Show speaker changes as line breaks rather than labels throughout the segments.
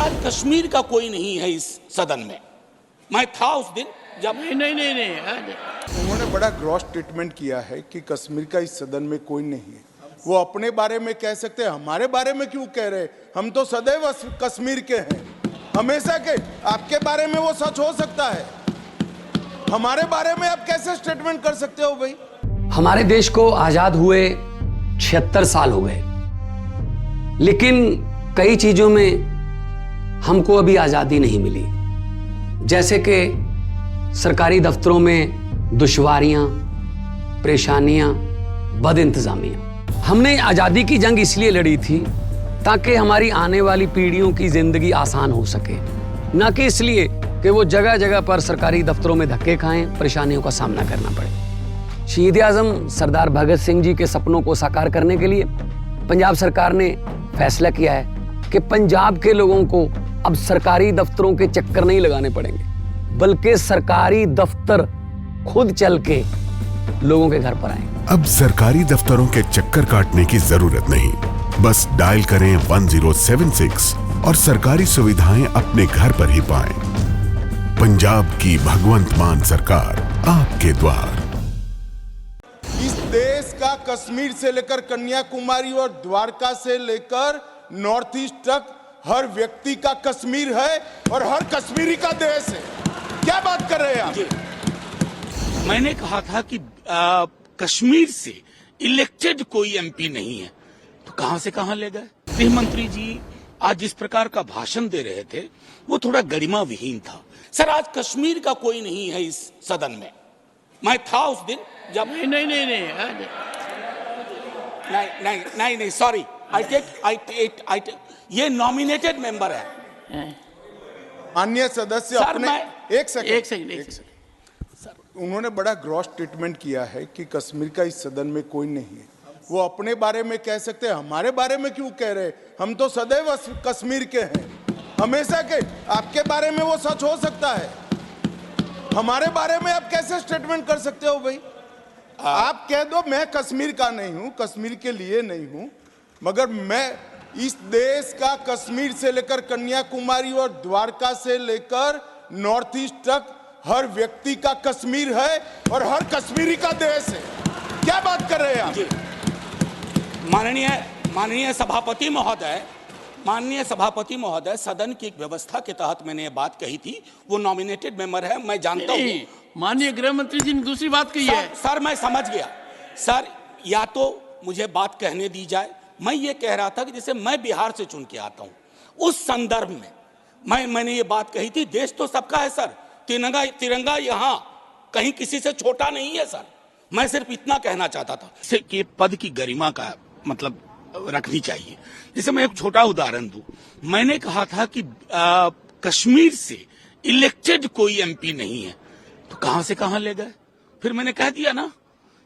आज कश्मीर का कोई नहीं है इस सदन में। मैं था उस दिन जब
नहीं।
उन्होंने बड़ा ग्रॉस स्टेटमेंट किया है कि कश्मीर का इस सदन में कोई नहीं है। वो अपने बारे में कह सकते हैं, हमारे बारे में क्यों कह रहे? हम तो सदैव कश्मीर के हैं, हमेशा के। आपके बारे में वो सच हो सकता है, हमारे बारे में आप कैसे स्टेटमेंट कर सकते हो भाई?
हमारे देश को आजाद हुए 76 साल हो गए, लेकिन कई चीजों में हमको अभी आजादी नहीं मिली। जैसे कि सरकारी दफ्तरों में दुश्वारियां, परेशानियां, बदइंतजामियां। हमने आजादी की जंग इसलिए लड़ी थी ताकि हमारी आने वाली पीढ़ियों की जिंदगी आसान हो सके, ना कि इसलिए कि वो जगह जगह पर सरकारी दफ्तरों में धक्के खाएं, परेशानियों का सामना करना पड़े। शहीद आजम सरदार भगत सिंह जी के सपनों को साकार करने के लिए पंजाब सरकार ने फैसला किया है कि पंजाब के लोगों को अब सरकारी दफ्तरों के चक्कर नहीं लगाने पड़ेंगे, बल्कि सरकारी दफ्तर खुद चल के लोगों के घर पर आए।
अब सरकारी दफ्तरों के चक्कर काटने की जरूरत नहीं, बस डायल करें 1076 और सरकारी सुविधाएं अपने घर पर ही पाएं। पंजाब की भगवंत मान सरकार आपके द्वार।
इस देश का कश्मीर से लेकर कन्याकुमारी और द्वारका से लेकर नॉर्थ ईस्ट तक हर व्यक्ति का कश्मीर है और हर कश्मीरी का देश है। क्या बात कर रहे हैं आप?
मैंने कहा था कि कश्मीर से इलेक्टेड कोई एमपी नहीं है, तो कहां से कहां ले गए? गृह मंत्री जी आज जिस प्रकार का भाषण दे रहे थे वो थोड़ा गरिमा विहीन था। सर, आज कश्मीर का कोई नहीं है इस सदन में। मैं था उस दिन जब नहीं, सॉरी, आई टेक ये नॉमिनेटेड मेंबर है।
अन्य सदस्य
सर,
अपने
एक
सेकंड। उन्होंने बड़ा ग्रॉस स्टेटमेंट किया है कि कश्मीर का इस सदन में कोई नहीं है। वो अपने बारे में कह सकते हैं, हमारे बारे में क्यों कह रहे? हम तो सदैव कश्मीर के हैं, हमेशा के। आपके बारे में वो सच हो सकता है, हमारे बारे में आप कैसे स्टेटमेंट कर सकते हो भाई? आप कह दो मैं कश्मीर का नहीं हूं, कश्मीर के लिए नहीं हूं, मगर मैं इस देश का कश्मीर से लेकर कन्याकुमारी और द्वारका से लेकर नॉर्थ ईस्ट तक हर व्यक्ति का कश्मीर है और हर कश्मीरी का देश है। क्या बात कर रहे हैं आप?
माननीय सभापति महोदय, सदन की एक व्यवस्था के तहत मैंने ये बात कही थी। वो नॉमिनेटेड मेंबर है, मैं जानता हूँ।
माननीय गृह मंत्री जी ने दूसरी बात कही है।
सर, मैं समझ गया। सर, या तो मुझे बात कहने दी जाए। मैं ये कह रहा था कि जैसे मैं बिहार से चुन के आता हूँ, उस संदर्भ में मैंने ये बात कही थी। देश तो सबका है सर, तिरंगा यहाँ कहीं किसी से छोटा नहीं है सर। मैं सिर्फ इतना कहना चाहता था कि पद की गरिमा का मतलब रखनी चाहिए। जैसे मैं एक छोटा उदाहरण दूं, मैंने कहा था कि कश्मीर से इलेक्टेड कोई एमपी नहीं है, तो कहां से कहां ले गए? फिर मैंने कह दिया ना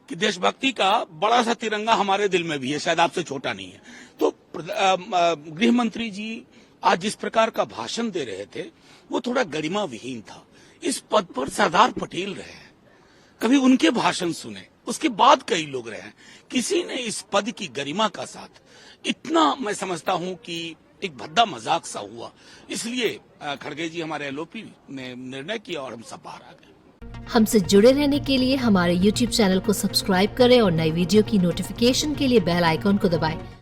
कि देशभक्ति का बड़ा सा तिरंगा हमारे दिल में भी है, शायद आपसे छोटा नहीं है। तो गृह मंत्री जी आज जिस प्रकार का भाषण दे रहे थे वो थोड़ा गरिमा विहीन था। इस पद पर सरदार पटेल रहे हैं, कभी उनके भाषण सुने, उसके बाद कई लोग रहे हैं। किसी ने इस पद की गरिमा का साथ इतना, मैं समझता हूं कि एक भद्दा मजाक सा हुआ, इसलिए खड़गे जी हमारे एलओपी ने निर्णय किया और हम सब बाहर आ गए।
हमसे जुड़े रहने के लिए हमारे YouTube चैनल को सब्सक्राइब करें और नई वीडियो की नोटिफिकेशन के लिए बेल आइकॉन को दबाएं।